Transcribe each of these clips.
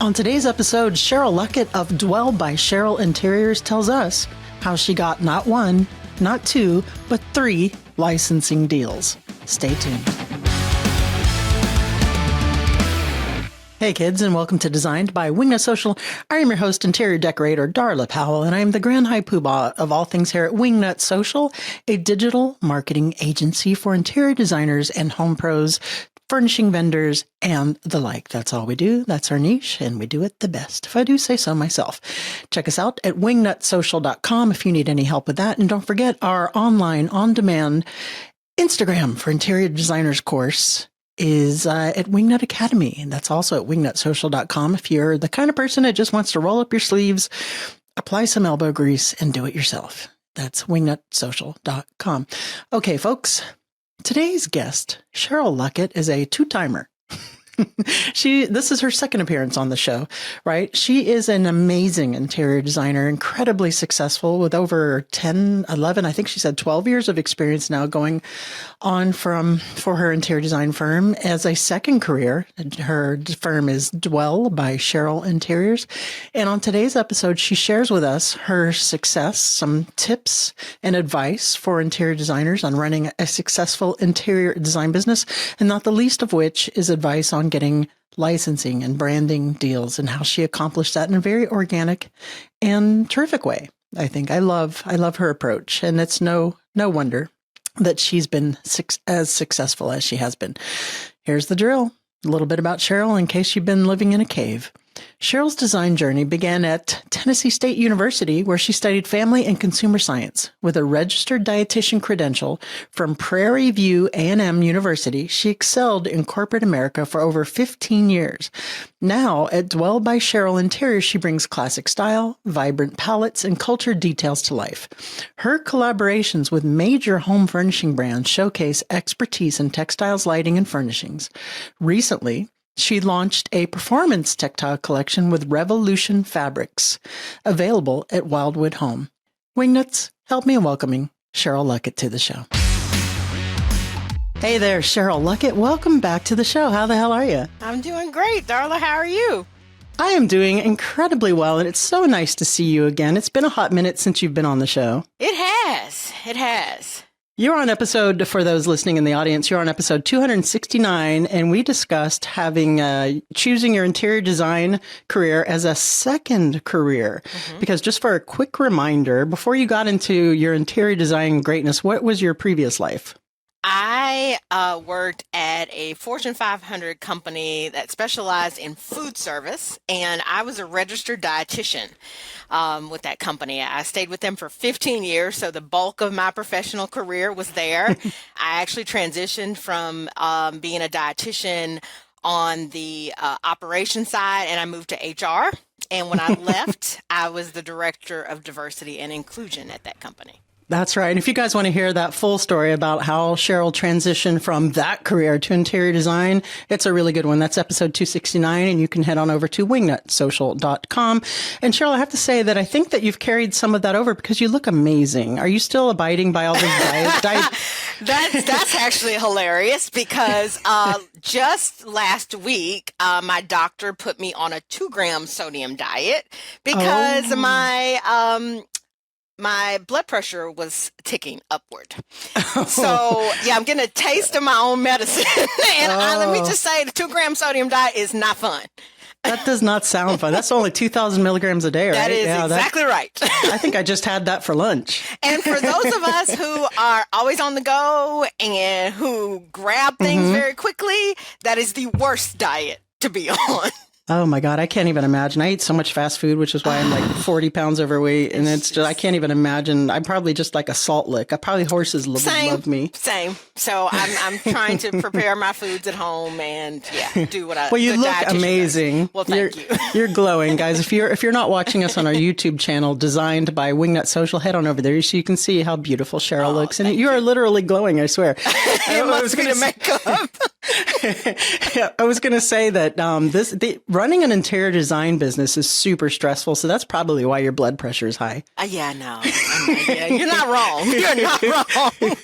On today's episode, Cheryl Luckett of Dwell by Cheryl Interiors tells us how she got not one, not two, but 3 licensing deals. Stay tuned. Hey kids, and welcome to Designed by Wingnut Social. I am your host, interior decorator Darla Powell, and I am the grand high poobah of all things here at Wingnut Social, a digital marketing agency for interior designers and home pros, furnishing vendors, and the like. That's all we do. That's our niche, and we do it the best, if I do say so myself. Check us out at wingnutsocial.com if you need any help with that. And don't forget our online, on-demand Instagram for interior designers course is at Wingnut Academy. And that's also at wingnutsocial.com if you're the kind of person that just wants to roll up your sleeves, apply some elbow grease, and do it yourself. That's wingnutsocial.com. Okay, folks. Today's guest, Cheryl Luckett, is a 2-timer. This is her second appearance on the show, right? She is an amazing interior designer, incredibly successful with over 10, 11, I think she said 12 years of experience now going on for her interior design firm as a second career. Her firm is Dwell by Cheryl Interiors. And on today's episode, she shares with us her success, some tips and advice for interior designers on running a successful interior design business, and not the least of which is advice on getting licensing and branding deals and how she accomplished that in a very organic and terrific way. I think I love her approach, and it's no wonder that she's been as successful as she has been. Here's the drill. A little bit about Cheryl in case you've been living in a cave. Cheryl's design journey began at Tennessee State University, where she studied family and consumer science. With a registered dietitian credential from Prairie View A&M University, she excelled in corporate America for over 15 years. Now, at Dwell by Cheryl Interiors, she brings classic style, vibrant palettes, and cultured details to life. Her collaborations with major home furnishing brands showcase expertise in textiles, lighting, and furnishings. Recently, she launched a performance textile collection with Revolution Fabrics, available at Wildwood Home. Wingnuts, help me in welcoming Cheryl Luckett to the show. Hey there, Cheryl Luckett. Welcome back to the show. How the hell are you? I'm doing great, Darla. How are you? I am doing incredibly well, and it's so nice to see you again. It's been a hot minute since you've been on the show. It has. It has. You're on episode, for those listening in the audience, you're on episode 269, and we discussed choosing your interior design career as a second career. Mm-hmm. Because just for a quick reminder, before you got into your interior design greatness, what was your previous life? I worked at a Fortune 500 company that specialized in food service, and I was a registered dietitian with that company. I stayed with them for 15 years, so the bulk of my professional career was there. I actually transitioned from being a dietitian on the operations side, and I moved to HR. And when I left, I was the director of diversity and inclusion at that company. That's right. And if you guys want to hear that full story about how Cheryl transitioned from that career to interior design, it's a really good one. That's episode 269, and you can head on over to wingnutsocial.com. And Cheryl, I have to say that I think that you've carried some of that over because you look amazing. Are you still abiding by all this diet? That's actually hilarious because just last week, my doctor put me on a 2-gram sodium diet because my blood pressure was ticking upward. So, yeah, I'm getting a taste of my own medicine. And let me just say, the 2-gram sodium diet is not fun. That does not sound fun. That's only 2,000 milligrams a day, right? That is exactly right. I think I just had that for lunch. And for those of us who are always on the go and who grab things very quickly, that is the worst diet to be on. Oh my God, I can't even imagine. I eat so much fast food, which is why I'm like 40 pounds overweight. And it's just, I can't even imagine. I'm probably just like a salt lick. Horses love me. Same. So I'm trying to prepare my foods at home and do what I. Well, you look amazing. Does. Well, thank you. You're glowing, guys. If you're not watching us on our YouTube channel, Designed by Wingnut Social, head on over there so you can see how beautiful Cheryl looks. And you are literally glowing, I swear. It must be the makeup. Yeah, I was going to say that running an interior design business is super stressful. So that's probably why your blood pressure is high. Yeah, no. Yeah, you're not wrong. You're not wrong.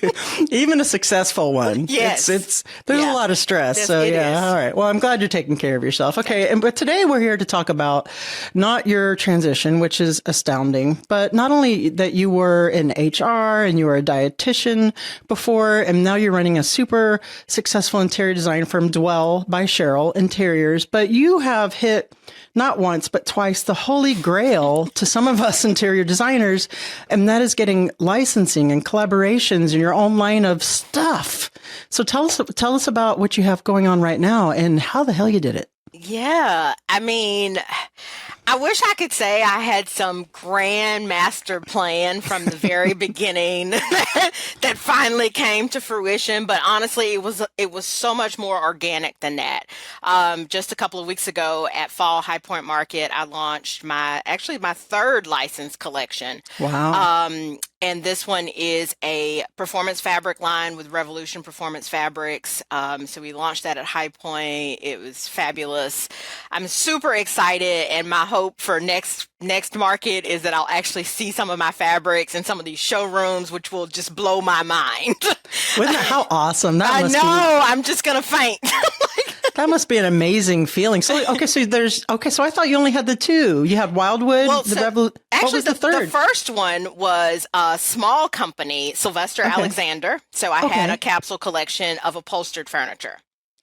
Even a successful one. Yes. There's a lot of stress. Yes, so it yeah. is. All right. Well, I'm glad you're taking care of yourself. Okay. But today we're here to talk about not your transition, which is astounding, but not only that you were in HR and you were a dietitian before, and now you're running a super successful interior design firm, Dwell by Cheryl Interiors, but you have hit not once, but twice the holy grail to some of us interior designers, and that is getting licensing and collaborations in your own line of stuff. So tell us about what you have going on right now and how the hell you did it. Yeah, I mean, I wish I could say I had some grand master plan from the very beginning that finally came to fruition. But honestly, it was so much more organic than that. Just a couple of weeks ago at Fall High Point Market, I launched my third license collection. Wow. And this one is a performance fabric line with Revolution Performance Fabrics. So we launched that at High Point. It was fabulous. I'm super excited, and my hope for next market is that I'll actually see some of my fabrics in some of these showrooms, which will just blow my mind. How awesome that must be. I know. I'm just gonna faint. That must be an amazing feeling. So I thought you only had the two. You had Wildwood. Well, what was the third? The first one was a small company, Sylvester Alexander. So I had a capsule collection of upholstered furniture.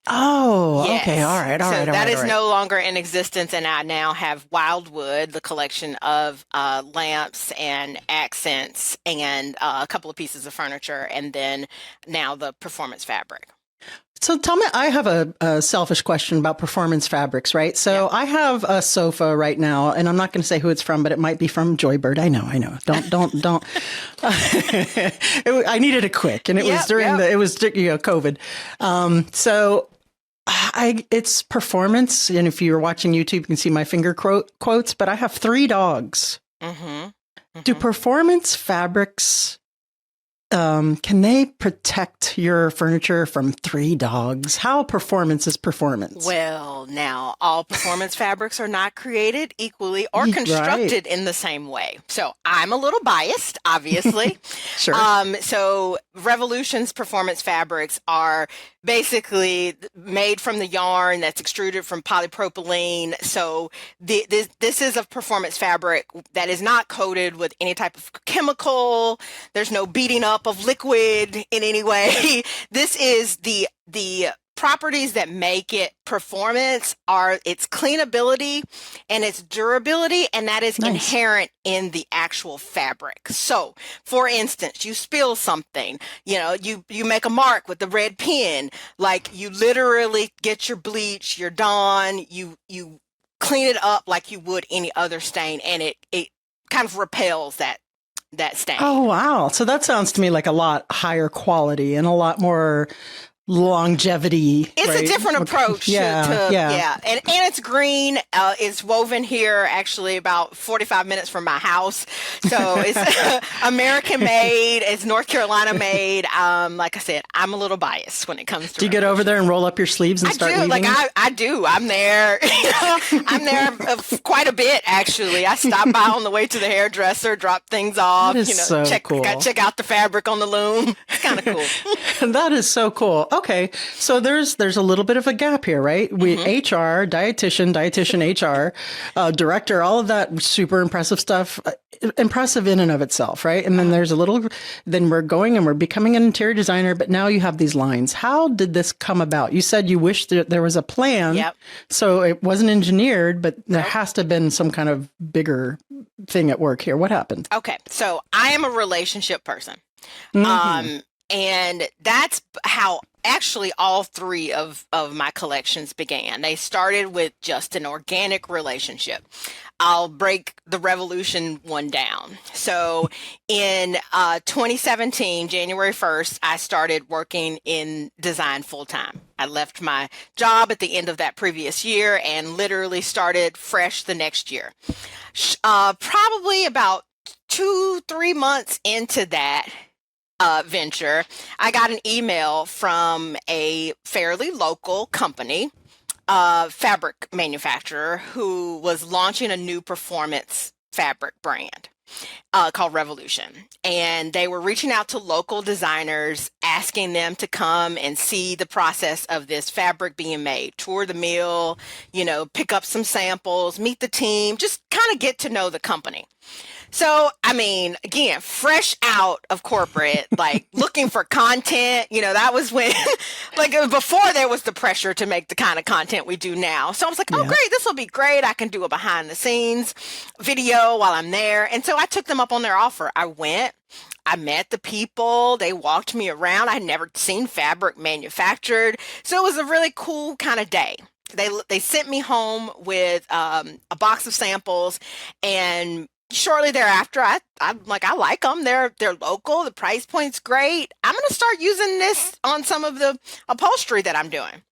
Oh, yes. Okay. All right. That is no longer in existence. And I now have Wildwood, the collection of lamps and accents and a couple of pieces of furniture. And then now the performance fabric. So tell me, I have a selfish question about performance fabrics, right? So I have a sofa right now, and I'm not going to say who it's from, but it might be from Joybird. I know. Don't. I needed it quick, and it was during COVID. It's performance, and if you're watching YouTube, you can see my finger quotes. But I have 3 dogs. Mm-hmm. Mm-hmm. Do performance fabrics? Can they protect your furniture from 3 dogs? How performance is performance? Well, now, all performance fabrics are not created equally or constructed in the same way. So I'm a little biased, obviously. Sure. So Revolution's performance fabrics are basically made from the yarn that's extruded from polypropylene. So this is a performance fabric that is not coated with any type of chemical. There's no beating up of liquid in any way. This is the properties that make it performance are its cleanability and its durability, and that is inherent in the actual fabric. So, for instance, you spill something, you make a mark with the red pen, like you literally get your bleach, your Dawn, you clean it up like you would any other stain, and it kind of repels that stain. Oh, wow. So that sounds to me like a lot higher quality and a lot more longevity. It's a different approach. And it's green. It's woven here actually about 45 minutes from my house. So it's American made. It's North Carolina made. Like I said, I'm a little biased when it comes to. Do you get over there and roll up your sleeves and start weaving? I do. I'm there. I'm there quite a bit actually. I stop by on the way to the hairdresser, drop things off. That is so cool. Check out the fabric on the loom. It's kind of cool. That is so cool. Okay, so there's a little bit of a gap here, right? We HR, dietitian, HR, director, all of that super impressive stuff, impressive in and of itself, right? And then then we're going and we're becoming an interior designer, but now you have these lines. How did this come about? You said you wished that there was a plan, so it wasn't engineered, but there has to have been some kind of bigger thing at work here. What happened? Okay, so I am a relationship person. And that's how actually all 3 of my collections began. They started with just an organic relationship. I'll break the Revolution one down. So in 2017, January 1st, I started working in design full time. I left my job at the end of that previous year and literally started fresh the next year. Probably about 2-3 months into that, venture, I got an email from a fairly local company, fabric manufacturer, who was launching a new performance fabric brand called Revolution. And they were reaching out to local designers, asking them to come and see the process of this fabric being made, tour the mill, pick up some samples, meet the team, just kind of get to know the company. So, I mean, again, fresh out of corporate, like looking for content, that was when, like before there was the pressure to make the kind of content we do now. So I was like, oh, great, this will be great. I can do a behind the scenes video while I'm there. And so I took them up on their offer. I went. I met the people. They walked me around. I had never seen fabric manufactured. So it was a really cool kind of day. They sent me home with a box of samples, and shortly thereafter, I'm like, I like them. They're local. The price point's great. I'm going to start using this on some of the upholstery that I'm doing.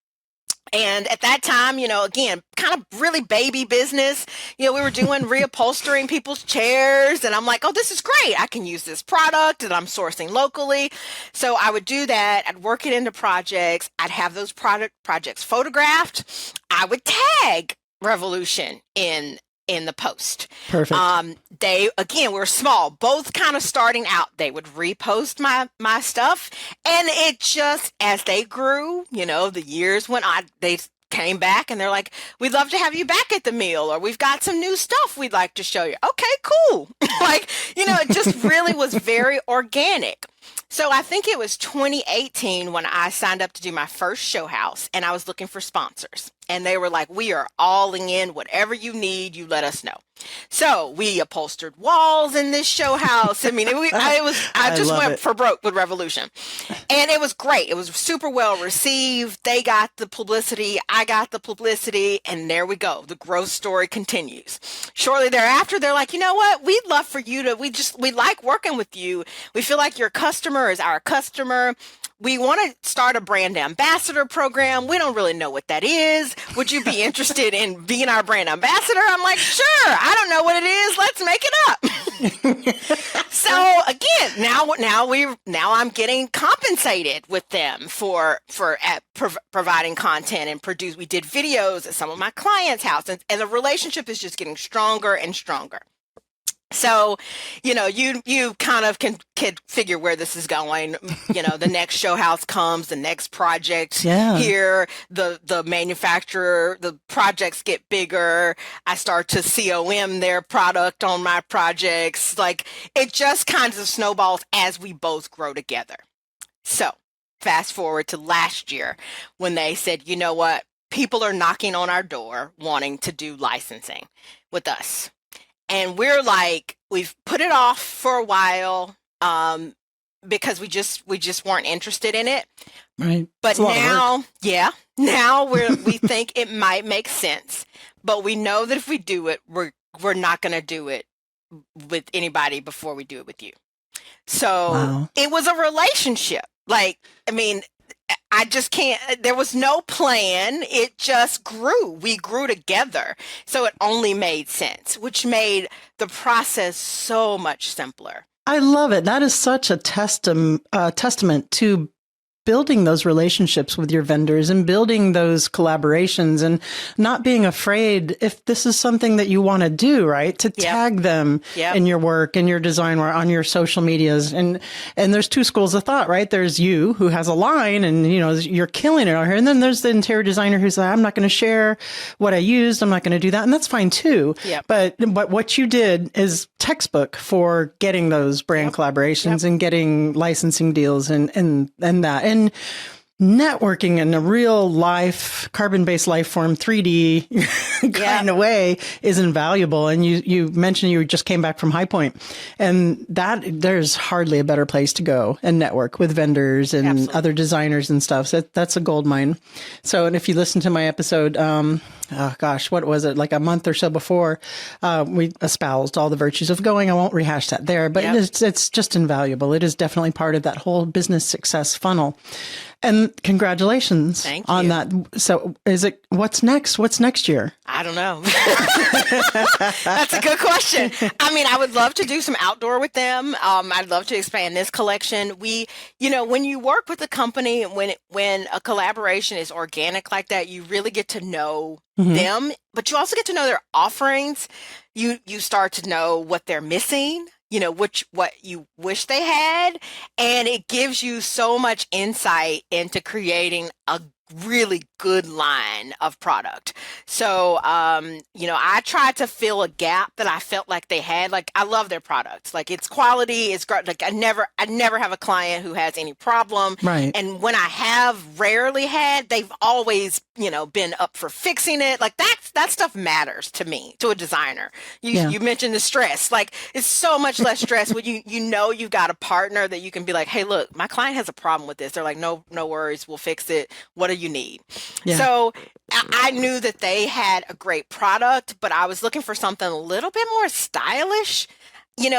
And at that time, again, kind of really baby business. We were doing reupholstering people's chairs, and I'm like, oh, this is great. I can use this product that I'm sourcing locally. So I would do that. I'd work it into projects. I'd have those projects photographed. I would tag Revolution in the post. Perfect. They, again, were small, both kind of starting out. They would repost my stuff, and it just, as they grew, the years went on, they came back and they're like, we'd love to have you back at the mill, or we've got some new stuff we'd like to show you. Okay, cool. It just really was very organic. So I think it was 2018 when I signed up to do my first show house, and I was looking for sponsors. And they were like, we are all in, whatever you need, you let us know. So we upholstered walls in this show house. I mean, I just went for broke with Revolution. And it was great. It was super well received. They got the publicity. I got the publicity. And there we go. The growth story continues. Shortly thereafter, they're like, you know what? We'd love for you to, we like working with you. We feel like your customer is our customer. We want to start a brand ambassador program. We don't really know what that is. Would you be interested in being our brand ambassador? I'm like, sure. I don't know what it is. Let's make it up. So again, now I'm getting compensated with them for providing content and produce. We did videos at some of my clients' house, and the relationship is just getting stronger and stronger. So, you kind of can figure where this is going. The next show house comes, the next project here, the manufacturer, the projects get bigger. I start to COM their product on my projects. Like, it just kind of snowballs as we both grow together. So fast forward to last year when they said, you know what? People are knocking on our door wanting to do licensing with us. And we're like, we've put it off for a while because we just weren't interested in it. Right. But now we think it might make sense. But we know that if we do it, we're not going to do it with anybody before we do it with you. So It was a relationship. I just can't, there was no plan. It just grew. We grew together. So it only made sense, which made the process so much simpler. I love it. That is such a testament to building those relationships with your vendors and building those collaborations and not being afraid, if this is something that you want to do, right, to tag them in your work and your design work on your social medias. And there's two schools of thought, right? There's you, who has a line and, you're killing it out here. And then there's the interior designer who's like, I'm not going to share what I used. I'm not going to do that. And that's fine too. Yep. But what you did is textbook for getting those brand collaborations and getting licensing deals and that. And networking in a real life, carbon-based life form, 3D kind of way is invaluable. And you mentioned you just came back from High Point, and that there's hardly a better place to go and network with vendors and other designers and stuff. So that's a gold mine. So, and if you listen to my episode, what was it? Like a month or so before, we espoused all the virtues of going. I won't rehash that there, but it's just invaluable. It is definitely part of that whole business success funnel. And congratulations Thank on you. that. So what's next? What's next year? I don't know. That's a good question. I mean, I would love to do some outdoor with them. I'd love to expand this collection. When you work with a company, when a collaboration is organic like that, you really get to know them, but you also get to know their offerings. You start to know what they're missing, what you wish they had. And it gives you so much insight into creating a really good line of product. So, I tried to fill a gap that I felt like they had. Like, I love their products. Like, it's quality. It's great. Like, I never have a client who has any problem. Right. And when I have rarely had, they've always, been up for fixing it. Like, that stuff matters to me, to a designer. You mentioned the stress. Like, it's so much less stress when you've got a partner that you can be like, hey, look, my client has a problem with this. They're like, no worries. We'll fix it. What do you need? Yeah. So I knew that they had a great product, but I was looking for something a little bit more stylish. They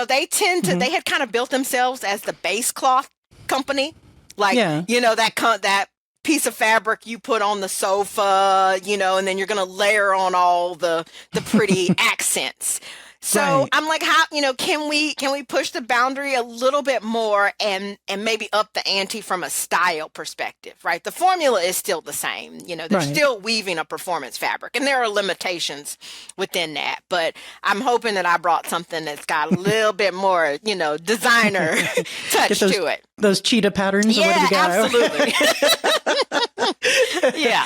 had kind of built themselves as the base cloth company. Like, that piece of fabric you put on the sofa, and then you're going to layer on all the pretty accents. So Right. I'm like, how, can we push the boundary a little bit more and maybe up the ante from a style perspective, right? The formula is still the same. They're Right. still weaving a performance fabric, and there are limitations within that. But I'm hoping that I brought something that's got a little bit more, designer touch to it. Those cheetah patterns. Yeah, or what have you got? absolutely. Yeah.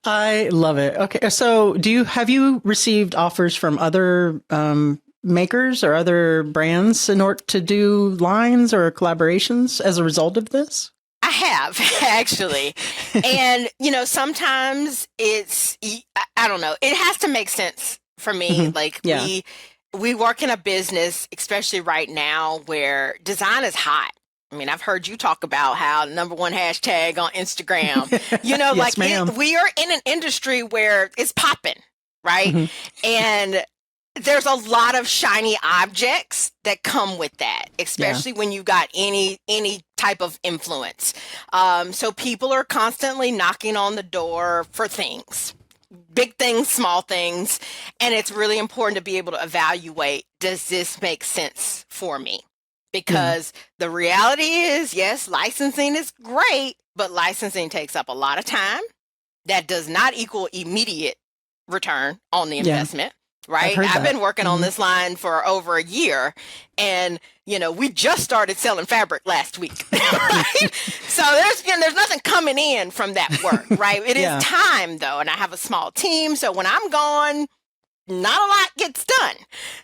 I love it. Okay. So have you received offers from other makers or other brands in order to do lines or collaborations as a result of this? I have actually. And, sometimes I don't know, it has to make sense for me. Like we work in a business, especially right now, where design is hot. I mean, I've heard you talk about how #1 hashtag on Instagram, Yes, ma'am. we are in an industry where it's popping, right? And there's a lot of shiny objects that come with that, especially when you got any type of influence. So people are constantly knocking on the door for things. Big things, small things. And it's really important to be able to evaluate, does this make sense for me? Because the reality is, yes, licensing is great, but licensing takes up a lot of time. That does not equal immediate return on the investment, right? I've been working on this line for over a year, and we just started selling fabric last week, right? So there's nothing coming in from that work, right? It is time though, and I have a small team, so when I'm gone, not a lot gets done.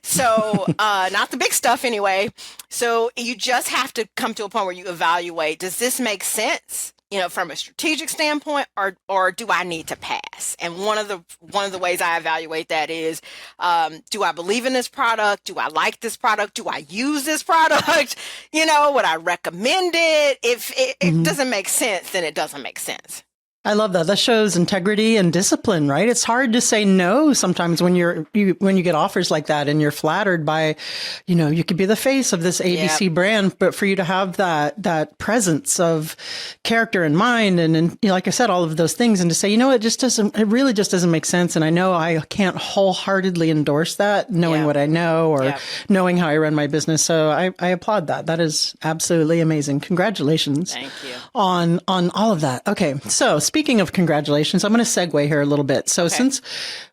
So not the big stuff anyway. So you just have to come to a point where you evaluate, does this make sense, from a strategic standpoint, or do I need to pass? And one of the ways I evaluate that is, do I believe in this product? Do I like this product? Do I use this product? Would I recommend it? If it doesn't make sense, then it doesn't make sense. I love that. That shows integrity and discipline, right? It's hard to say no sometimes when you get offers like that and you're flattered by, you could be the face of this ABC brand, but for you to have that presence of character in mind and like I said, all of those things, and to say, it really just doesn't make sense. And I know I can't wholeheartedly endorse that, knowing what I know or knowing how I run my business. So I applaud that. That is absolutely amazing. Congratulations. Thank you. On all of that. Okay. So speaking of congratulations, I'm going to segue here a little bit. So since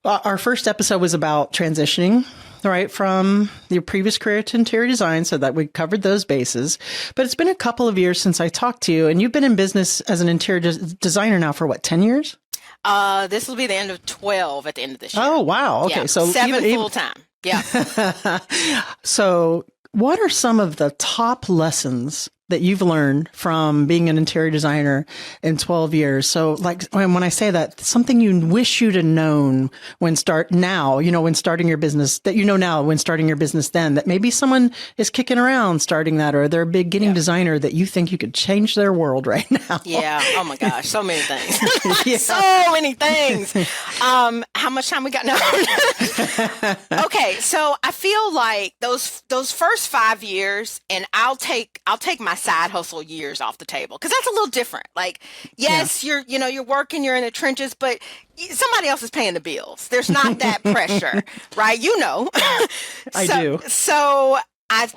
our first episode was about transitioning, right, from your previous career to interior design, so that we covered those bases, but it's been a couple of years since I talked to you, and you've been in business as an interior designer now for 10 years? This will be the end of 12 at the end of this year. Oh, wow. Okay. Yeah, so 7 full time. Yeah. So what are some of the top lessons that you've learned from being an interior designer in 12 years? So like when I say that, something you wish you'd have known when starting your business, that now when starting your business then, that maybe someone is kicking around starting that, or they're a beginning designer that you think you could change their world right now. Yeah. Oh my gosh. So many things. So many things. How much time we got now? Okay. So I feel like those first 5 years, and I'll take myself side hustle years off the table, because that's a little different. Like, yes, you're working, you're in the trenches, but somebody else is paying the bills. There's not that pressure, right? I do. So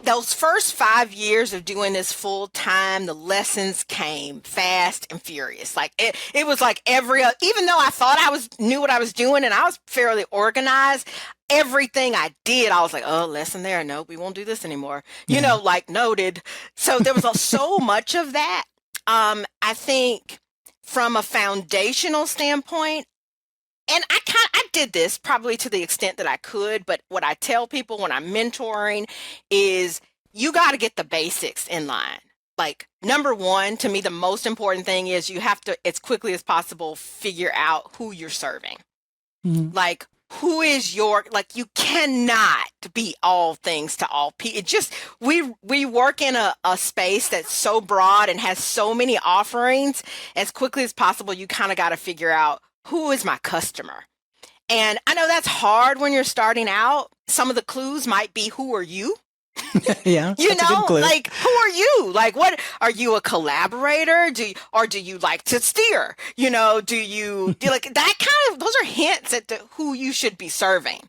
those first 5 years of doing this full time, the lessons came fast and furious. Like it was like even though I thought knew what I was doing and I was fairly organized, everything I did, I was like, oh, lesson there. No, we won't do this anymore. Like noted. So there was so much of that. I think from a foundational standpoint, and I did this probably to the extent that I could, but what I tell people when I'm mentoring is you got to get the basics in line. Like, number one, to me, the most important thing is you have to, as quickly as possible, figure out who you're serving. Mm-hmm. Like, who is you cannot be all things to all people. It just, we work in a space that's so broad and has so many offerings. As quickly as possible, you kind of got to figure out, who is my customer? And I know that's hard when you're starting out. Some of the clues might be, who are you? Yeah, that's a good clue. Like, who are you? Like, what are you, a collaborator? Do you like to steer? Do you like that kind of? Those are hints at who you should be serving.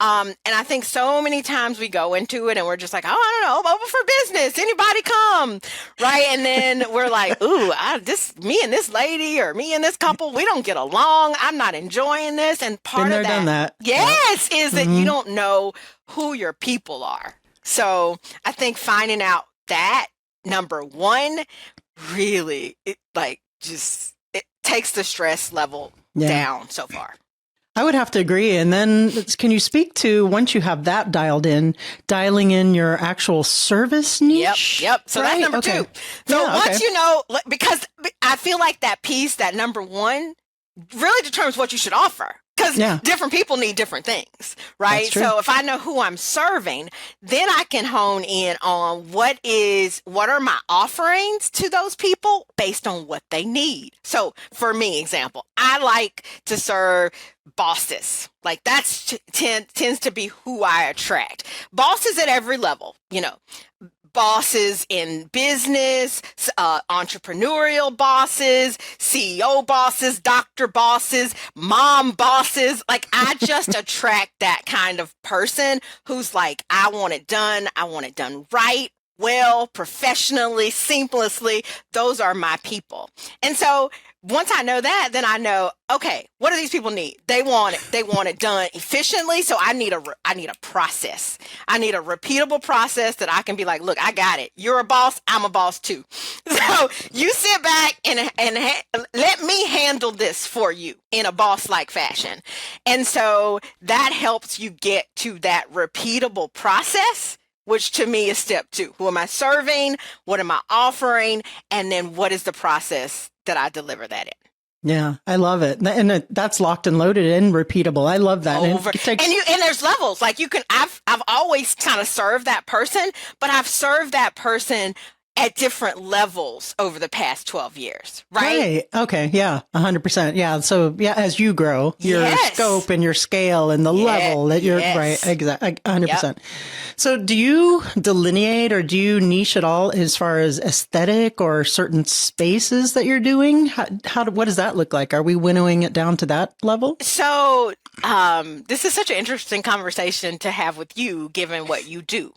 And I think so many times we go into it and we're just like, oh, I don't know, I'm open for business. Anybody come, right? And then we're like, ooh, me and this lady or me and this couple, we don't get along. I'm not enjoying this. And part of that, done that. Yes, is that you don't know who your people are. So I think finding out that, number one, really, it takes the stress level down so far. I would have to agree. And then can you speak to, once you have that dialing in your actual service niche? Yep. So that's number two. So once because I feel like that piece, that number one, really determines what you should offer. Because different people need different things, right? So if I know who I'm serving, then I can hone in on what are my offerings to those people based on what they need. So for me, example, I like to serve bosses. Like that's tends to be who I attract. Bosses at every level, bosses in business, entrepreneurial bosses, CEO bosses, doctor bosses, mom bosses. Like, I just attract that kind of person who's like, I want it done right, well, professionally, seamlessly. Those are my people. And so once I know that, then I know, okay, what do these people need? They want it done efficiently. So I need a process. I need a repeatable process that I can be like, look, I got it. You're a boss. I'm a boss too. So you sit back and let me handle this for you in a boss-like fashion. And so that helps you get to that repeatable process, which to me is step two. Who am I serving? What am I offering? And then what is the process that I deliver that in? Yeah, I love it. And that's locked and loaded and repeatable. I love that. And there's levels. Like I've always kind of served that person, but I've served that person at different levels over the past 12 years, right? Okay. Yeah. 100%. Yeah. So as you grow, your scope and your scale and the level that you're right. Exactly. 100%. Yep. So do you delineate or do you niche at all as far as aesthetic or certain spaces that you're doing? What does that look like? Are we winnowing it down to that level? So, this is such an interesting conversation to have with you, given what you do,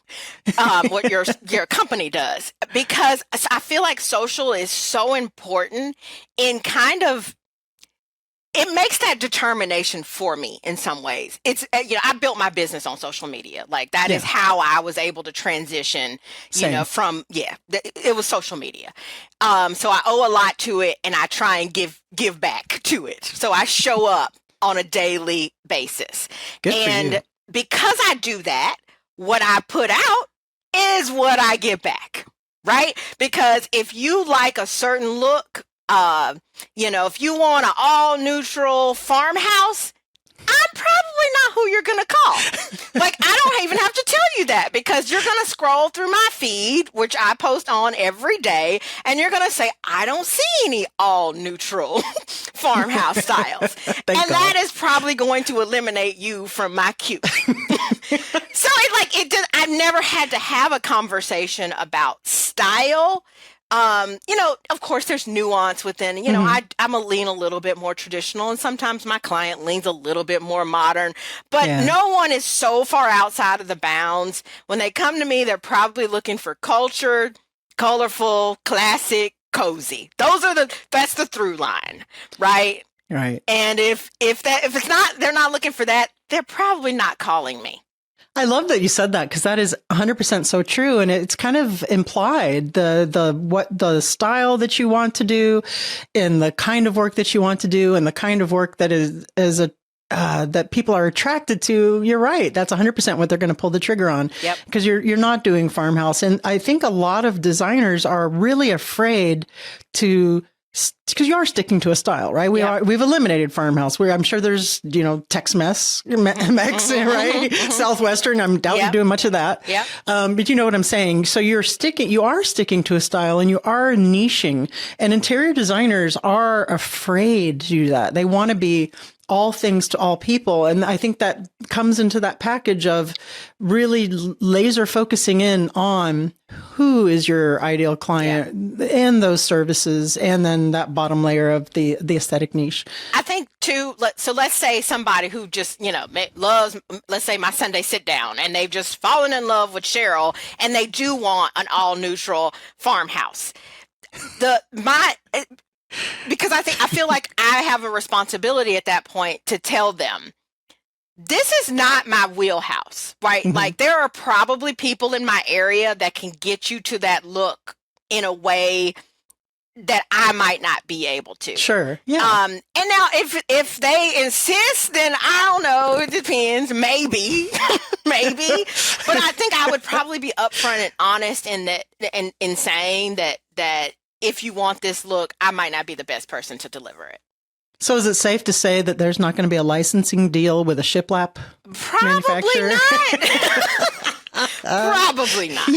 what your company does, because I feel like social is so important in it makes that determination for me in some ways. It's, I built my business on social media. Like that is how I was able to transition, it was social media. So I owe a lot to it and I try and give back to it. So I show up on a daily basis. Good for you. Because I do that, what I put out is what I get back, right? Because if you like a certain look, if you want an all neutral farmhouse, I'm probably not who you're going to call. Like, I don't even have to tell you that because you're going to scroll through my feed, which I post on every day, and you're going to say, I don't see any all neutral farmhouse styles. That is probably going to eliminate you from my queue. So I've never had to have a conversation about style Of course there's nuance within, I'm a lean a little bit more traditional, and sometimes my client leans a little bit more modern, but Yeah. no one is so far outside of the bounds. When they come to me, they're probably looking for cultured, colorful, classic, cozy. That's the through line, right? Right. And if it's not, they're not looking for that, they're probably not calling me. I love that you said that, because that is 100% so true. And it's kind of implied the style that you want to do, and the kind of work that you want to do, and the kind of work that that people are attracted to. You're right. That's 100% what they're going to pull the trigger on. Yep. Because you're not doing farmhouse. And I think a lot of designers are really afraid to, because you are sticking to a style, right? We've eliminated farmhouse. I'm sure there's, Tex-Mex, right? Southwestern. I doubt you're doing much of that. Yeah. But you know what I'm saying? So you are sticking to a style, and you are niching, and interior designers are afraid to do that. They want to be all things to all people. And I think that comes into that package of really laser focusing in on who is your ideal client and those services, and then that bottom layer of the aesthetic niche. I think too, let's say somebody who just, loves, let's say my Sunday sit down, and they've just fallen in love with Cheryl, and they do want an all neutral farmhouse. Because I feel like I have a responsibility at that point to tell them, this is not my wheelhouse, right? Mm-hmm. Like, there are probably people in my area that can get you to that look in a way that I might not be able to. Sure. Yeah. And now if they insist, then I don't know. It depends. Maybe, maybe. But I think I would probably be upfront and honest in saying that if you want this look, I might not be the best person to deliver it. So is it safe to say that there's not going to be a licensing deal with a shiplap manufacturer? Probably not.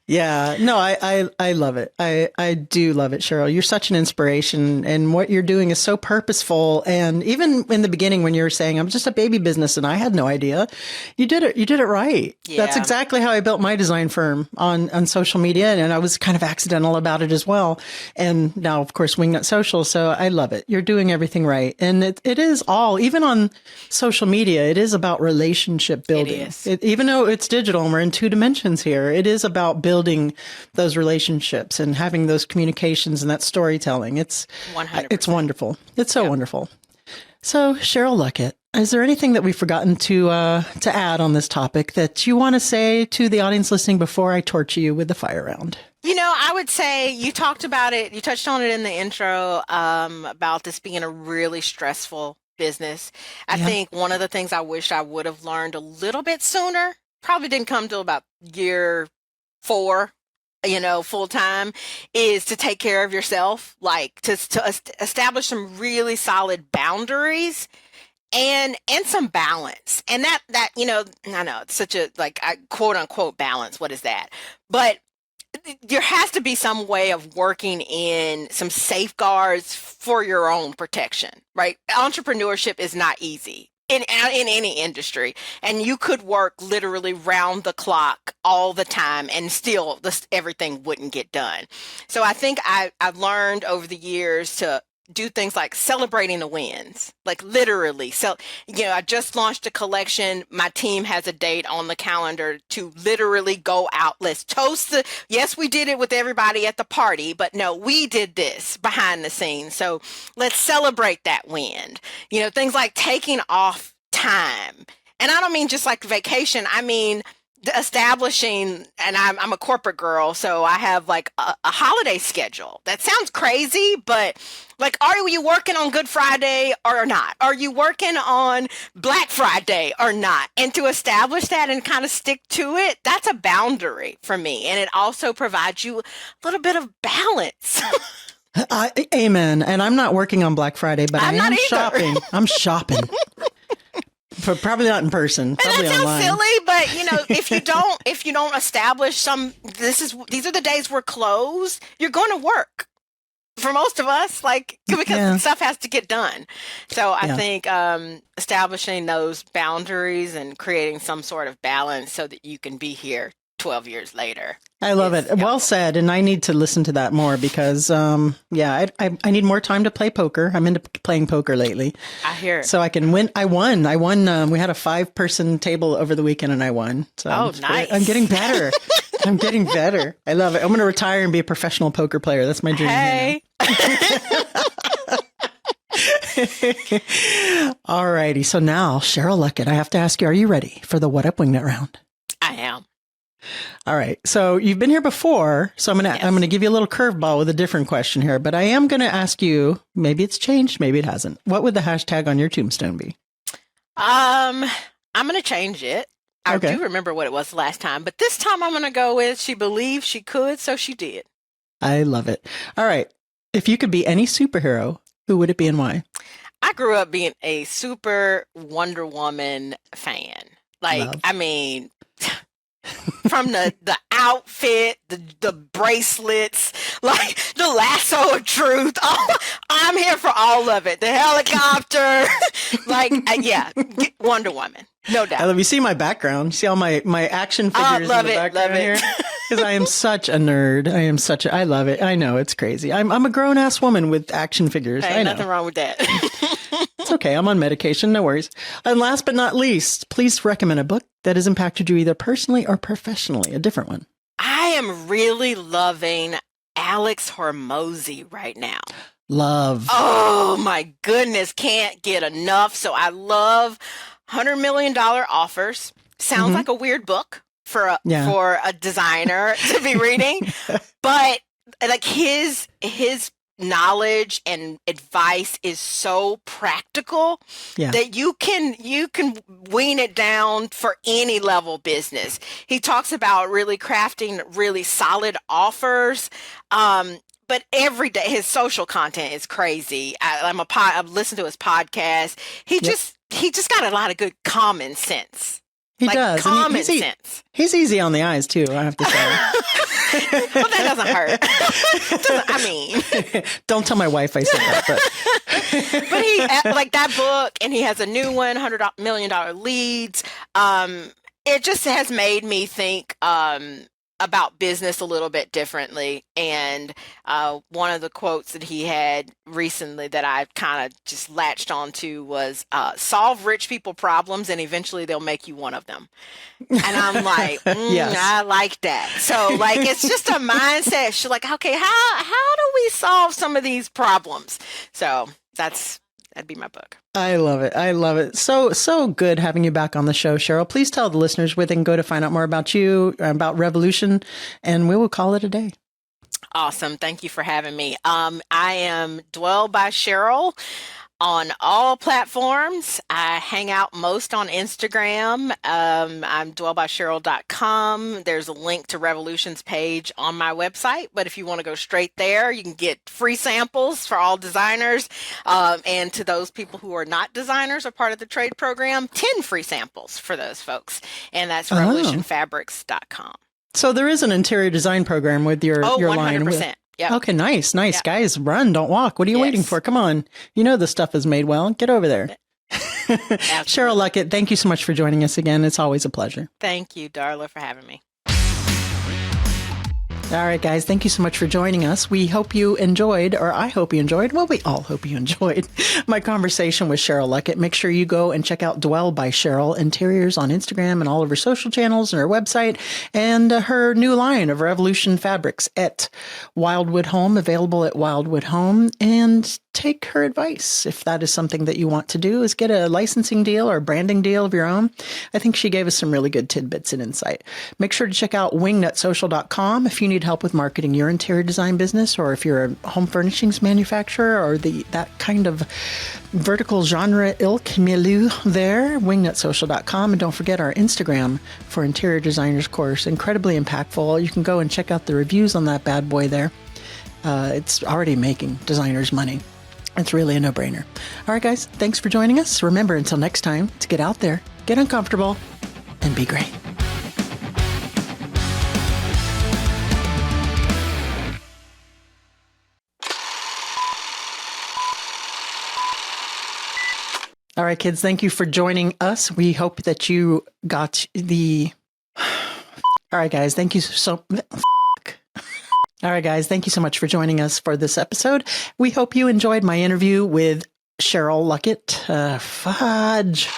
Yeah, no, I love it. I do love it, Cheryl. You're such an inspiration, and what you're doing is so purposeful. And even in the beginning, when you were saying I'm just a baby business and I had no idea, you did it right. Yeah. That's exactly how I built my design firm on social media, and I was kind of accidental about it as well. And now, of course, Wingnut Social. So I love it. You're doing everything right, and it is all, even on social media, it is about relationship building. It is. Even though it's digital and we're in 2 dimensions here, it is about building those relationships and having those communications and that storytelling. It's 100%. It's wonderful. It's so wonderful. So, Cheryl Luckett, is there anything that we've forgotten to add on this topic that you want to say to the audience listening before I torture you with the fire round? I would say you talked about it. You touched on it in the intro about this being a really stressful business. I think one of the things I wish I would have learned a little bit sooner, probably didn't come till about year 4, full time, is to take care of yourself, like to establish some really solid boundaries and some balance. And that I know it's such a quote unquote balance. What is that? But there has to be some way of working in some safeguards for your own protection, right? Entrepreneurship is not easy in any industry, and you could work literally round the clock all the time and still everything wouldn't get done. So I think I've learned over the years to do things like celebrating the wins, like literally. So, I just launched a collection. My team has a date on the calendar to literally go out. Let's toast yes, we did it with everybody at the party, but no, we did this behind the scenes. So let's celebrate that win. Things like taking off time. And I don't mean just like vacation. I mean, establishing, and I'm a corporate girl, so I have like a holiday schedule. That sounds crazy, but like, are you working on Good Friday or not? Are you working on Black Friday or not? And to establish that and kind of stick to it, that's a boundary for me. And it also provides you a little bit of balance. Amen. And I'm not working on Black Friday, but I am shopping. I'm shopping. Probably not in person. Probably and that sounds online. silly, but if you don't establish these are the days we're closed, you're going to work. For most of us, because stuff has to get done. So I think establishing those boundaries and creating some sort of balance so that you can be here 12 years later. I love it. Well said. And I need to listen to that more because, I need more time to play poker. I'm into playing poker lately. I hear it. So I can win. I won. We had a 5-person table over the weekend and I won. So nice. I'm getting better. I'm getting better. I love it. I'm going to retire and be a professional poker player. That's my dream. Hey. All righty. So now, Cheryl Luckett, I have to ask you, are you ready for the What Up Wingnut round? I am. All right. So you've been here before. So I'm going to give you a little curveball with a different question here, but I am going to ask you, maybe it's changed, maybe it hasn't. What would the hashtag on your tombstone be? I'm going to change it. I do remember what it was last time, but this time I'm going to go with she believed she could, so she did. I love it. All right. If you could be any superhero, who would it be and why? I grew up being a super Wonder Woman fan. From the outfit, the bracelets, like the lasso of truth. Oh, I'm here for all of it. The helicopter, Wonder Woman, no doubt. I love you. See my background. See all my action figures in the background here. Because I am such a nerd. I love it. I know it's crazy. I'm a grown ass woman with action figures. Hey, nothing wrong with that. It's okay. I'm on medication. No worries. And last but not least, please recommend a book that has impacted you either personally or professionally. A different one. I am really loving Alex Hormozy right now. Love. Oh my goodness. Can't get enough. So I love $100 million offers. Sounds like a weird book for a designer to be reading, but like his knowledge and advice is so practical that you can wean it down for any level business. He talks about really crafting really solid offers. But every day his social content is crazy. I've listened to his podcast. He just got a lot of good common sense. He does. Common sense. He's easy on the eyes, too, I have to say. Well, that doesn't hurt. Don't tell my wife I said that. But he, like that book, and he has a new one, $100 million leads. It just has made me think about business a little bit differently. And one of the quotes that he had recently that I kind of just latched onto was solve rich people problems and eventually they'll make you one of them. And I'm like, yes. I like that. So like, it's just a mindset. She's like, okay, how do we solve some of these problems? So that'd be my book. I love it. I love it. So good having you back on the show, Cheryl. Please tell the listeners where they can go to find out more about you, about Revolution, and we will call it a day. Awesome. Thank you for having me. I am Dwell by Cheryl on all platforms. I hang out most on Instagram. I'm dwellbycheryl.com. There's a link to Revolution's page on my website. But if you want to go straight there, you can get free samples for all designers. And to those people who are not designers or part of the trade program, 10 free samples for those folks. And that's revolutionfabrics.com. So there is an interior design program with your line. 100%. Yep. Okay, nice. Yep. Guys, run, don't walk. What are you waiting for? Come on. You know the stuff is made well. Get over there. Cheryl Luckett, thank you so much for joining us again. It's always a pleasure. Thank you, Darla, for having me. All right, guys, thank you so much for joining us. We hope you enjoyed, or I hope you enjoyed, well, we all hope you enjoyed my conversation with Cheryl Luckett. Make sure you go and check out Dwell by Cheryl Interiors on Instagram and all of her social channels and her website, and her new line of Revolution fabrics at Wildwood Home, available at Wildwood Home. And take her advice. If that is something that you want to do, is get a licensing deal or a branding deal of your own. I think she gave us some really good tidbits and insight. Make sure to check out wingnutsocial.com if you need help with marketing your interior design business, or if you're a home furnishings manufacturer or that kind of vertical genre ilk milieu there, wingnutsocial.com. And don't forget our Instagram for interior designers course. Incredibly impactful. You can go and check out the reviews on that bad boy there. It's already making designers money. It's really a no-brainer. All right, guys, thanks for joining us. Remember, until next time, to get out there, get uncomfortable, and be great. All right, kids, thank you for joining us. We hope that you got the... All right, guys. Thank you so. All right, guys. Thank you so much for joining us for this episode. We hope you enjoyed my interview with Cheryl Luckett. Fudge.